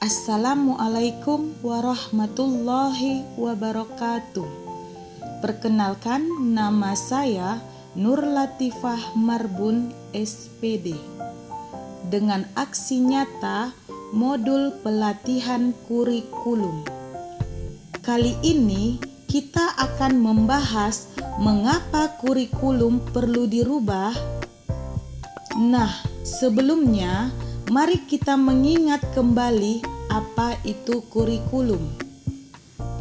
Assalamualaikum warahmatullahi wabarakatuh. Perkenalkan, nama saya Nur Latifah Marbun, SPD. Dengan aksi nyata modul pelatihan kurikulum. Kali ini kita akan membahas mengapa kurikulum perlu dirubah. Nah, sebelumnya mari kita mengingat kembali apa itu kurikulum.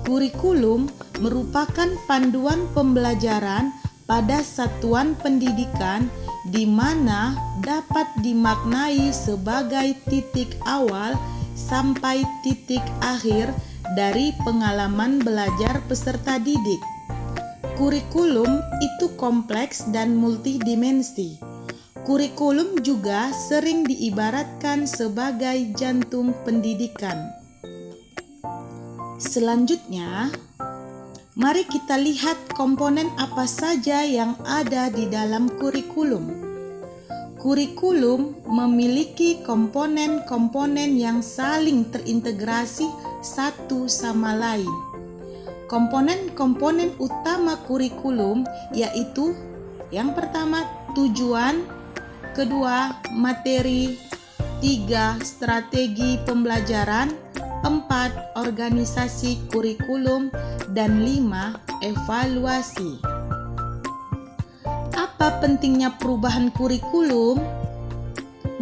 Kurikulum merupakan panduan pembelajaran pada satuan pendidikan di mana dapat dimaknai sebagai titik awal sampai titik akhir dari pengalaman belajar peserta didik. Kurikulum itu kompleks dan multidimensi. Kurikulum juga sering diibaratkan sebagai jantung pendidikan. Selanjutnya, mari kita lihat komponen apa saja yang ada di dalam kurikulum. Kurikulum memiliki komponen-komponen yang saling terintegrasi satu sama lain. Komponen-komponen utama kurikulum yaitu yang pertama tujuan, kedua materi, 3 strategi pembelajaran, 4 organisasi kurikulum, dan 5 evaluasi. Apa pentingnya perubahan kurikulum?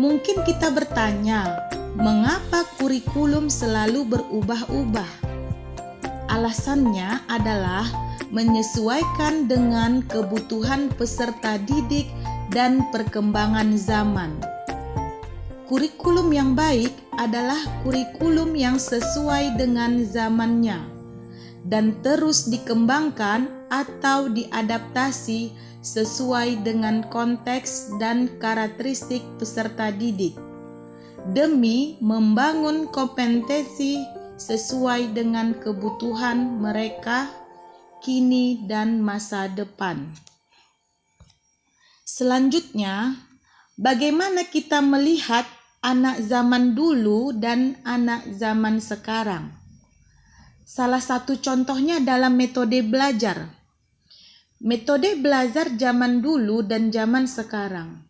Mungkin kita bertanya, mengapa kurikulum selalu berubah-ubah? Alasannya adalah menyesuaikan dengan kebutuhan peserta didik dan perkembangan zaman. Kurikulum yang baik adalah kurikulum yang sesuai dengan zamannya dan terus dikembangkan atau diadaptasi sesuai dengan konteks dan karakteristik peserta didik demi membangun kompetensi sesuai dengan kebutuhan mereka kini dan masa depan. Selanjutnya, bagaimana kita melihat anak zaman dulu dan anak zaman sekarang? Salah satu contohnya dalam metode belajar. Metode belajar zaman dulu dan zaman sekarang.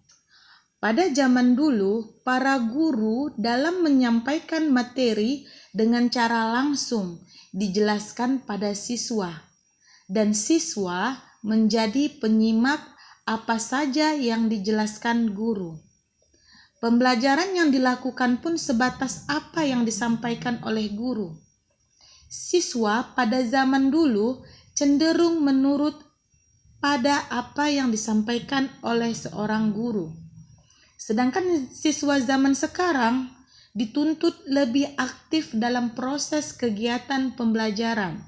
Pada zaman dulu, para guru dalam menyampaikan materi dengan cara langsung dijelaskan pada siswa, dan siswa menjadi penyimak apa saja yang dijelaskan guru. Pembelajaran yang dilakukan pun sebatas apa yang disampaikan oleh guru. Siswa pada zaman dulu cenderung menurut pada apa yang disampaikan oleh seorang guru. Sedangkan siswa zaman sekarang dituntut lebih aktif dalam proses kegiatan pembelajaran,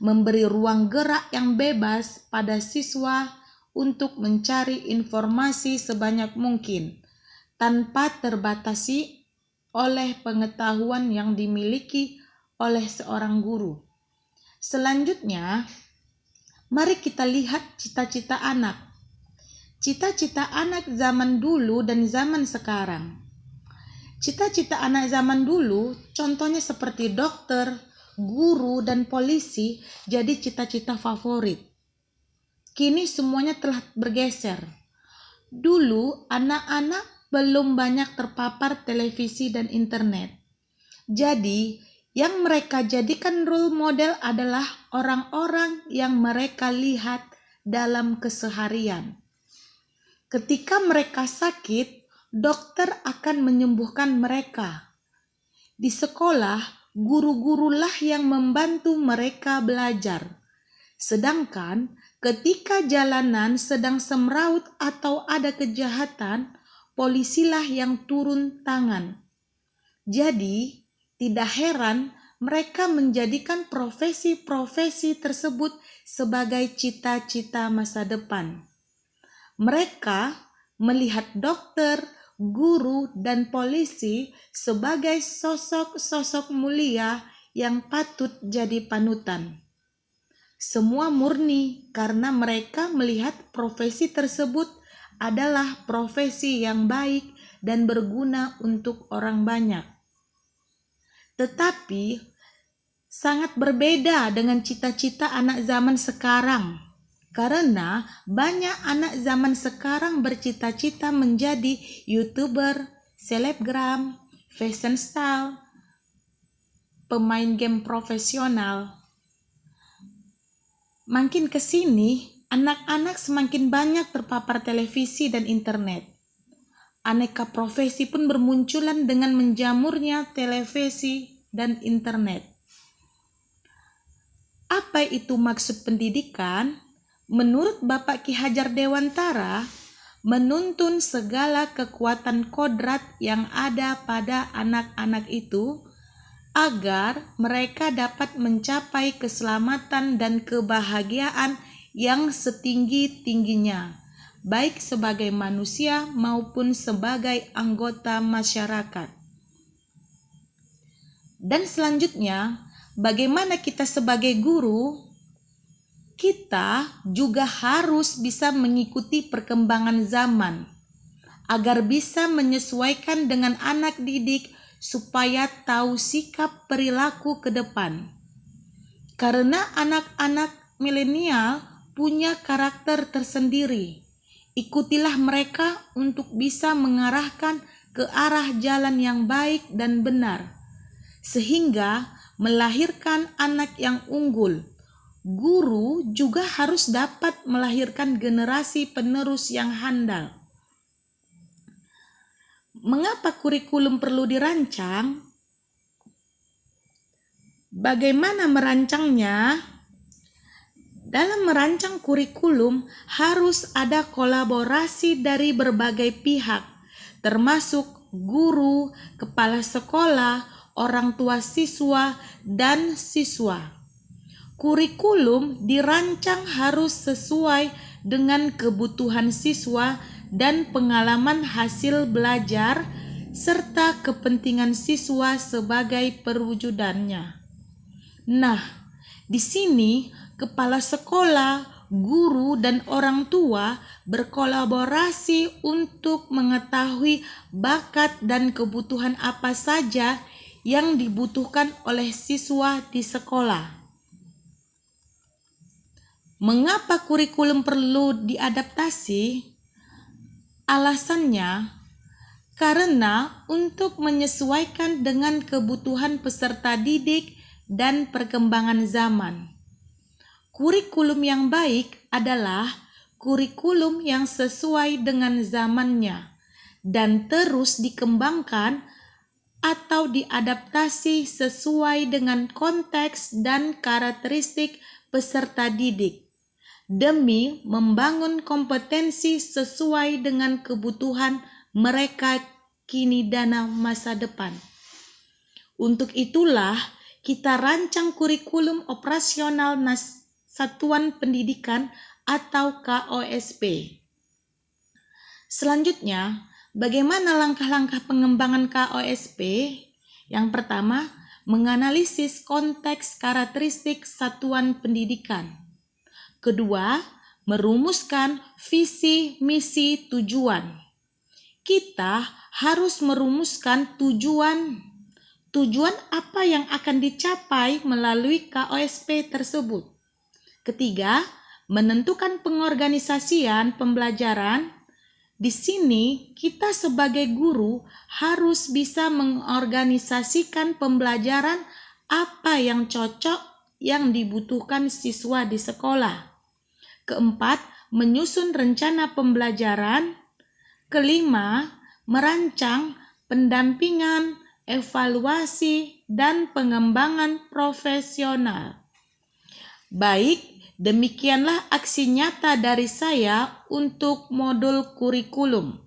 memberi ruang gerak yang bebas pada siswa untuk mencari informasi sebanyak mungkin tanpa terbatasi oleh pengetahuan yang dimiliki oleh seorang guru. Selanjutnya, mari kita lihat cita-cita anak. Cita-cita anak zaman dulu dan zaman sekarang. Cita-cita anak zaman dulu contohnya seperti dokter, guru, dan polisi jadi cita-cita favorit. Kini semuanya telah bergeser. Dulu anak-anak belum banyak terpapar televisi dan internet. Jadi, yang mereka jadikan role model adalah orang-orang yang mereka lihat dalam keseharian. Ketika mereka sakit, dokter akan menyembuhkan mereka. Di sekolah, guru-gurulah yang membantu mereka belajar. Sedangkan ketika jalanan sedang semraut atau ada kejahatan, polisilah yang turun tangan. Jadi, tidak heran mereka menjadikan profesi-profesi tersebut sebagai cita-cita masa depan. Mereka melihat dokter, guru, dan polisi sebagai sosok-sosok mulia yang patut jadi panutan. Semua murni karena mereka melihat profesi tersebut adalah profesi yang baik dan berguna untuk orang banyak. tetapi sangat berbeda dengan cita-cita anak zaman sekarang. Karena banyak anak zaman sekarang bercita-cita menjadi YouTuber, selebgram, fashion style, pemain game profesional. Makin kesini, anak-anak semakin banyak terpapar televisi dan internet. Aneka profesi pun bermunculan dengan menjamurnya televisi dan internet. Apa itu maksud pendidikan? Menurut Bapak Ki Hajar Dewantara, menuntun segala kekuatan kodrat yang ada pada anak-anak itu agar mereka dapat mencapai keselamatan dan kebahagiaan yang setinggi-tingginya, baik sebagai manusia maupun sebagai anggota masyarakat. Dan selanjutnya, bagaimana kita sebagai guru? Kita juga harus bisa mengikuti perkembangan zaman agar bisa menyesuaikan dengan anak didik supaya tahu sikap perilaku ke depan. Karena anak-anak milenial punya karakter tersendiri. Ikutilah mereka untuk bisa mengarahkan ke arah jalan yang baik dan benar, sehingga melahirkan anak yang unggul. Guru juga harus dapat melahirkan generasi penerus yang handal. Mengapa kurikulum perlu dirancang? Bagaimana merancangnya? Dalam merancang kurikulum harus ada kolaborasi dari berbagai pihak, termasuk guru, kepala sekolah, orang tua siswa, dan siswa. Kurikulum dirancang harus sesuai dengan kebutuhan siswa dan pengalaman hasil belajar serta kepentingan siswa sebagai perwujudannya. Nah, di sini kepala sekolah, guru, dan orang tua berkolaborasi untuk mengetahui bakat dan kebutuhan apa saja yang dibutuhkan oleh siswa di sekolah. Mengapa kurikulum perlu diadaptasi? Alasannya, karena untuk menyesuaikan dengan kebutuhan peserta didik dan perkembangan zaman. Kurikulum yang baik adalah kurikulum yang sesuai dengan zamannya dan terus dikembangkan atau diadaptasi sesuai dengan konteks dan karakteristik peserta didik, demi membangun kompetensi sesuai dengan kebutuhan mereka kini dan masa depan. Untuk itulah kita rancang kurikulum operasional Satuan Pendidikan atau KOSP. Selanjutnya, bagaimana langkah-langkah pengembangan KOSP? Yang pertama, menganalisis konteks karakteristik satuan pendidikan. Kedua, merumuskan visi, misi, tujuan. Kita harus merumuskan tujuan apa yang akan dicapai melalui KOSP tersebut. Ketiga, menentukan pengorganisasian pembelajaran. Di sini kita sebagai guru harus bisa mengorganisasikan pembelajaran apa yang cocok yang dibutuhkan siswa di sekolah. Keempat, menyusun rencana pembelajaran. Kelima, merancang pendampingan, evaluasi, dan pengembangan profesional. Baik, demikianlah aksi nyata dari saya untuk modul kurikulum.